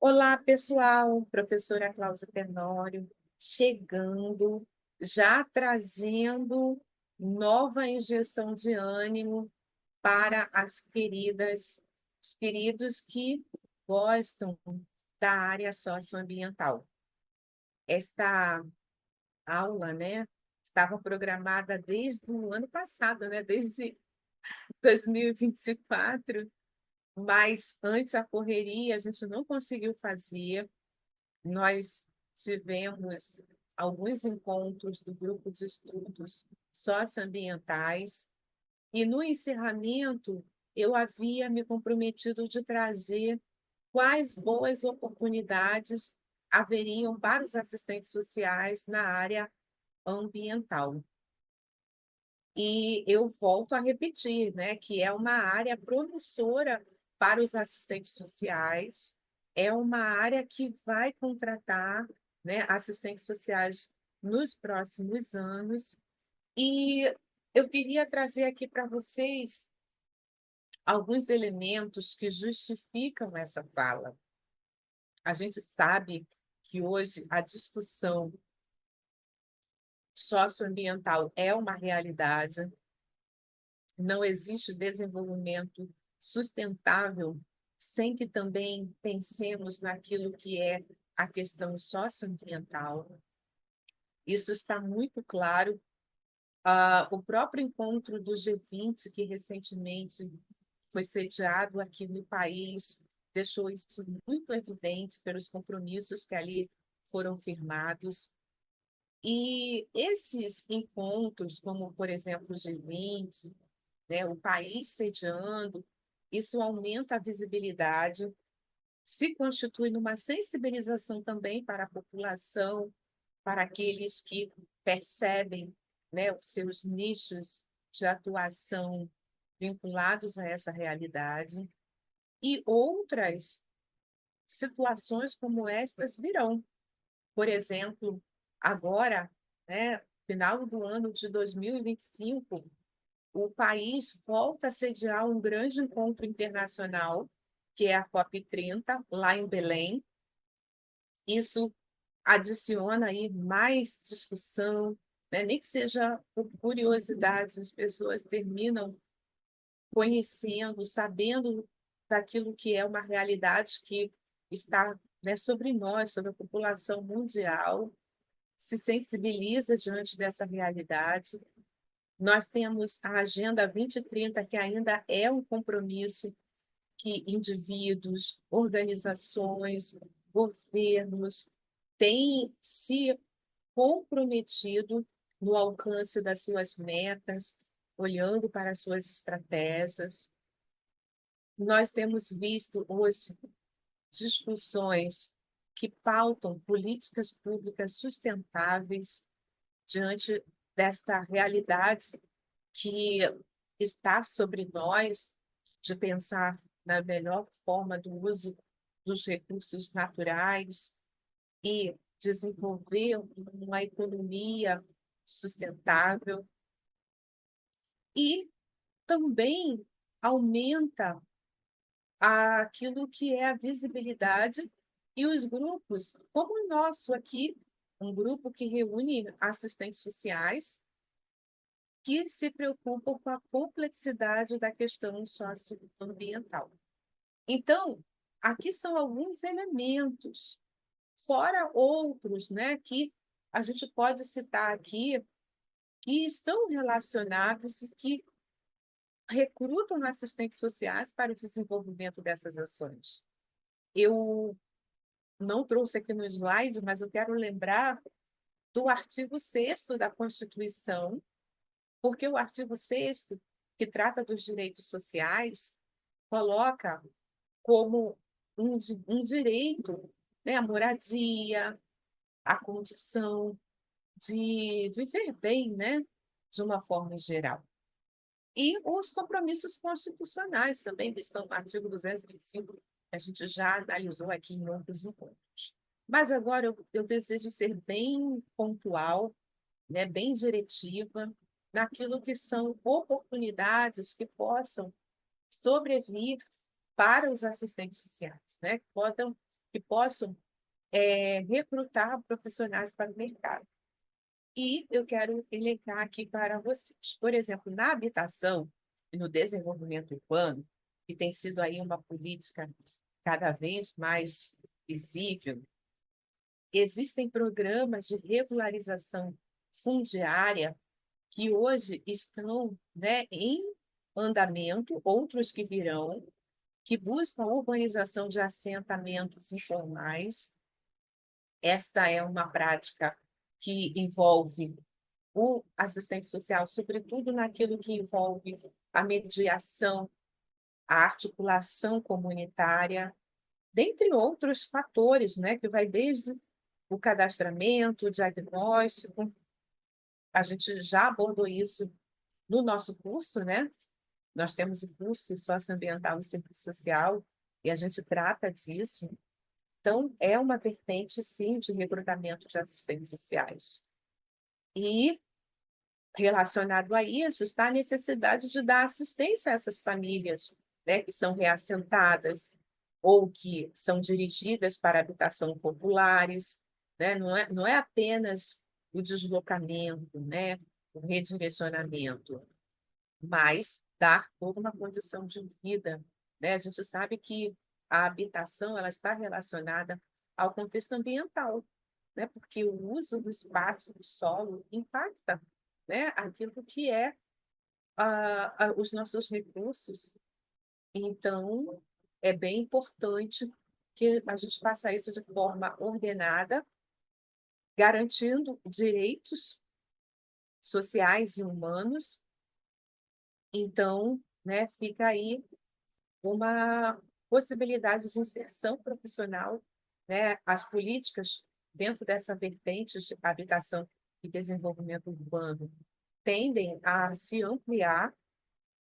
Olá, pessoal. Professora Cláudia Tenório, chegando, já trazendo nova injeção de ânimo para as queridas, os queridos que gostam da área socioambiental. Esta aula, né, estava programada desde o ano passado, né, desde 2024, mas antes a correria a gente não conseguiu fazer. Nós tivemos alguns encontros do grupo de estudos socioambientais e, no encerramento, eu havia me comprometido de trazer quais boas oportunidades haveriam para os assistentes sociais na área ambiental. E eu volto a repetir, né, que é uma área promissora para os assistentes sociais, é uma área que vai contratar, né, assistentes sociais nos próximos anos. E eu queria trazer aqui para vocês alguns elementos que justificam essa fala. A gente sabe que hoje a discussão socioambiental é uma realidade. Não existe desenvolvimento sustentável sem que também pensemos naquilo que é a questão socioambiental. Isso está muito claro. O próprio encontro do G20, que recentemente foi sediado aqui no país, deixou isso muito evidente pelos compromissos que ali foram firmados. E esses encontros, como, por exemplo, o G20, né, o país sediando, isso aumenta a visibilidade, se constitui numa sensibilização também para a população, para aqueles que percebem, né, os seus nichos de atuação vinculados a essa realidade, e outras situações como estas virão. Por exemplo, agora, né, final do ano de 2025, o país volta a sediar um grande encontro internacional, que é a COP30, lá em Belém. Isso adiciona aí mais discussão, né? Nem que seja por curiosidade, as pessoas terminam conhecendo, sabendo daquilo que é uma realidade que está, né, sobre nós, sobre a população mundial, se sensibiliza diante dessa realidade. Nós temos a Agenda 2030, que ainda é um compromisso que indivíduos, organizações, governos têm se comprometido no alcance das suas metas, olhando para as suas estratégias. Nós temos visto hoje discussões que pautam políticas públicas sustentáveis diante desta realidade que está sobre nós, de pensar na melhor forma do uso dos recursos naturais e desenvolver uma economia sustentável. E também aumenta aquilo que é a visibilidade e os grupos, como o nosso aqui, um grupo que reúne assistentes sociais que se preocupam com a complexidade da questão socioambiental. Então, aqui são alguns elementos, fora outros, né, que a gente pode citar aqui, que estão relacionados e que recrutam assistentes sociais para o desenvolvimento dessas ações. Eu não trouxe aqui no slide, mas eu quero lembrar do artigo 6º da Constituição, porque o artigo 6º, que trata dos direitos sociais, coloca como um direito, né, a moradia, a condição de viver bem, né, de uma forma geral. E os compromissos constitucionais também, que estão no artigo 225, que a gente já analisou aqui em outros encontros. Mas agora eu desejo ser bem pontual, né, bem diretiva, naquilo que são oportunidades que possam sobrevir para os assistentes sociais, né, que que possam recrutar profissionais para o mercado. E eu quero elencar aqui para vocês. Por exemplo, na habitação e no desenvolvimento urbano, que tem sido aí uma política cada vez mais visível, existem programas de regularização fundiária que hoje estão, né, em andamento, outros que virão, que buscam a urbanização de assentamentos informais. Esta é uma prática que envolve o assistente social, sobretudo naquilo que envolve a mediação, a articulação comunitária, dentre outros fatores, né, que vai desde o cadastramento, o diagnóstico. A gente já abordou isso no nosso curso, né? Nós temos o curso socioambiental e serviço social, e a gente trata disso. Então, é uma vertente, sim, de recrutamento de assistentes sociais. E, relacionado a isso, está a necessidade de dar assistência a essas famílias, né, que são reassentadas ou que são dirigidas para habitação populares, né? Não é apenas o deslocamento, né, o redirecionamento, mas dar toda uma condição de vida, né? A gente sabe que a habitação ela está relacionada ao contexto ambiental, né? Porque o uso do espaço, do solo, impacta, né? Aquilo que é os nossos recursos. Então, é bem importante que a gente faça isso de forma ordenada, garantindo direitos sociais e humanos. Então, né, fica aí uma possibilidade de inserção profissional, né? As políticas dentro dessa vertente de habitação e desenvolvimento urbano tendem a se ampliar,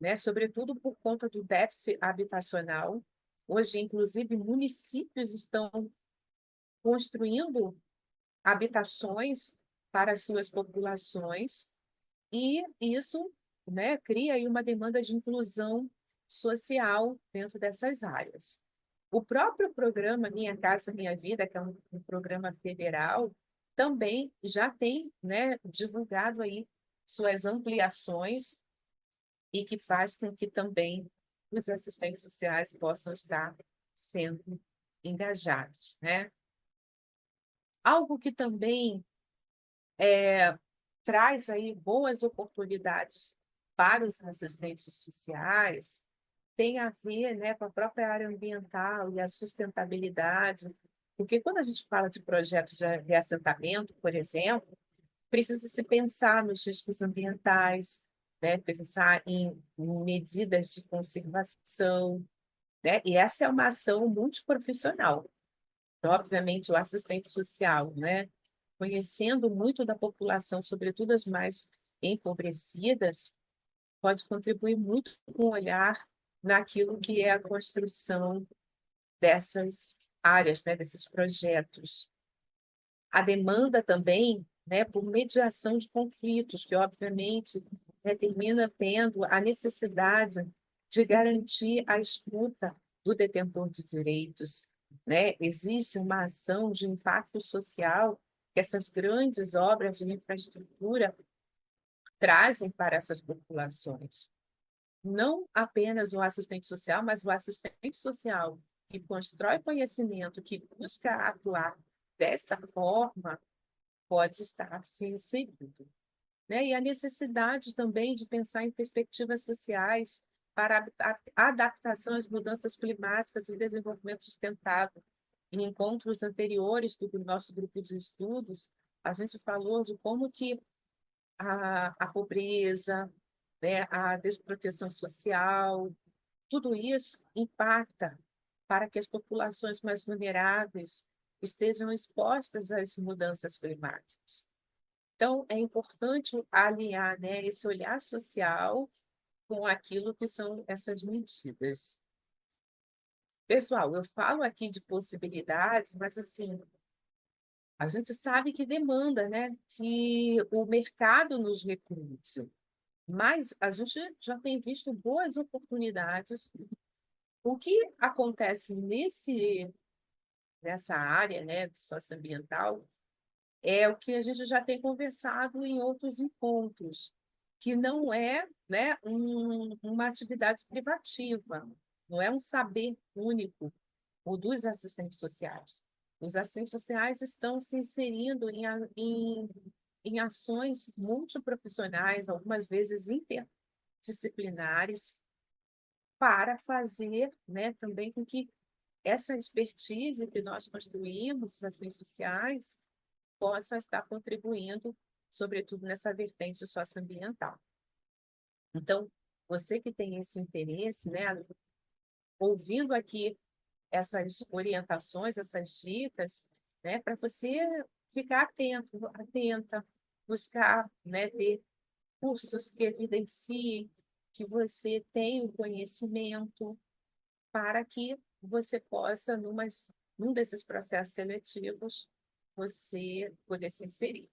né? Sobretudo por conta do déficit habitacional. Hoje, inclusive, municípios estão construindo habitações para as suas populações, e isso, né, cria aí uma demanda de inclusão social dentro dessas áreas. O próprio programa Minha Casa Minha Vida, que é um programa federal, também já tem, né, divulgado aí suas ampliações e que faz com que também os assistentes sociais possam estar sendo engajados, né? Algo que também traz aí boas oportunidades para os assistentes sociais, tem a ver, né, com a própria área ambiental e a sustentabilidade, porque quando a gente fala de projetos de reassentamento, por exemplo, precisa se pensar nos riscos ambientais, né, pensar em medidas de conservação, né, e essa é uma ação multiprofissional. Então, obviamente, o assistente social, né, conhecendo muito da população, sobretudo as mais empobrecidas, pode contribuir muito com o olhar naquilo que é a construção dessas áreas, né, desses projetos. A demanda também, né, por mediação de conflitos, que obviamente, né, termina tendo a necessidade de garantir a escuta do detentor de direitos, né? Existe uma ação de impacto social que essas grandes obras de infraestrutura trazem para essas populações. Não apenas o assistente social, mas o assistente social que constrói conhecimento, que busca atuar desta forma, pode estar se inserido, né? E a necessidade também de pensar em perspectivas sociais para a adaptação às mudanças climáticas e desenvolvimento sustentável. Em encontros anteriores do nosso grupo de estudos, a gente falou de como que a pobreza, né, a desproteção social, tudo isso impacta para que as populações mais vulneráveis estejam expostas às mudanças climáticas. Então, é importante alinhar, né, esse olhar social com aquilo que são essas medidas. Pessoal, eu falo aqui de possibilidades, mas assim, a gente sabe que demanda, né, que o mercado nos recrute, mas a gente já tem visto boas oportunidades. O que acontece nessa área, né, do socioambiental, é o que a gente já tem conversado em outros encontros, que não é, né, uma atividade privativa, não é um saber único o dos assistentes sociais. Os assistentes sociais estão se inserindo em ações multiprofissionais, algumas vezes interdisciplinares, para fazer, né, também com que essa expertise que nós construímos, os assistentes sociais, possa estar contribuindo, sobretudo nessa vertente socioambiental. Então, você que tem esse interesse, né, ouvindo aqui essas orientações, essas dicas, né, para você ficar atento, atenta, buscar, né, ter cursos que evidenciem que você tem o conhecimento para que você possa, num desses processos seletivos, você poder se inserir.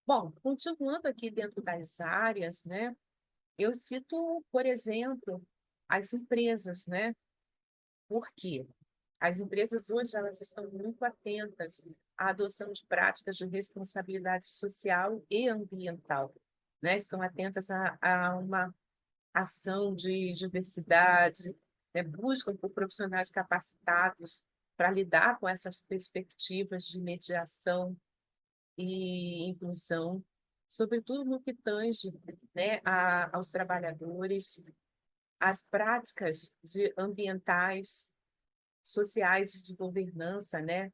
Bom, continuando aqui dentro das áreas, né, eu cito, por exemplo, as empresas, né? Por quê? As empresas hoje elas estão muito atentas à adoção de práticas de responsabilidade social e ambiental, né? Estão atentas a uma ação de diversidade, né? Buscam por profissionais capacitados para lidar com essas perspectivas de mediação e inclusão, sobretudo no que tange, né, aos trabalhadores, as práticas ambientais, sociais e de governança, né,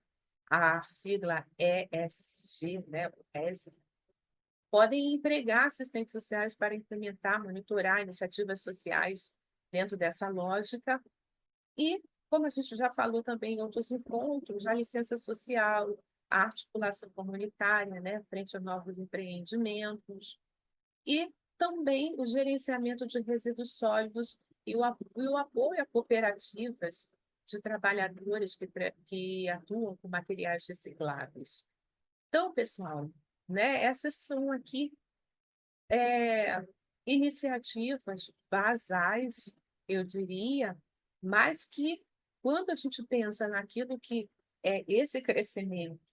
a sigla ESG, né, ESG, podem empregar assistentes sociais para implementar, monitorar iniciativas sociais dentro dessa lógica e, como a gente já falou também em outros encontros, a licença social, a articulação comunitária, né, frente a novos empreendimentos, e também o gerenciamento de resíduos sólidos e o apoio a cooperativas de trabalhadores que atuam com materiais recicláveis. Então, pessoal, né, essas são aqui iniciativas basais, eu diria, mas que, quando a gente pensa naquilo que é esse crescimento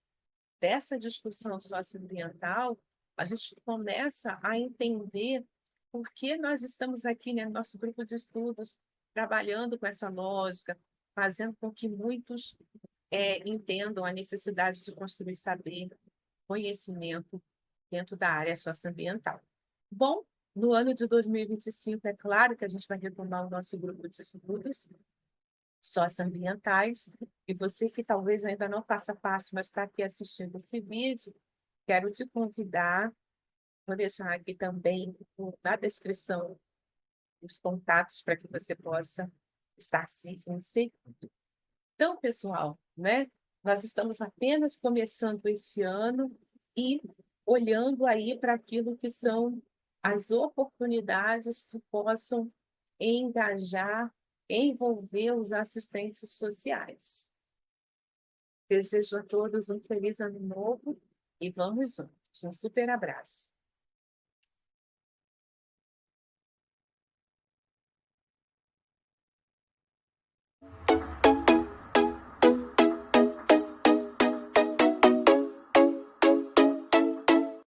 dessa discussão socioambiental, a gente começa a entender por que nós estamos aqui, né, no nosso grupo de estudos, trabalhando com essa lógica, fazendo com que muitos entendam a necessidade de construir saber, conhecimento dentro da área socioambiental. Bom, no ano de 2025, é claro que a gente vai retomar o nosso grupo de estudos socioambientais, e você que talvez ainda não faça parte, mas está aqui assistindo esse vídeo, quero te convidar, vou deixar aqui também na descrição os contatos para que você possa estar se inserindo. Então, pessoal, né, nós estamos apenas começando esse ano e olhando aí para aquilo que são as oportunidades que possam engajar, envolver os assistentes sociais. Desejo a todos um feliz ano novo e vamos juntos. Um super abraço.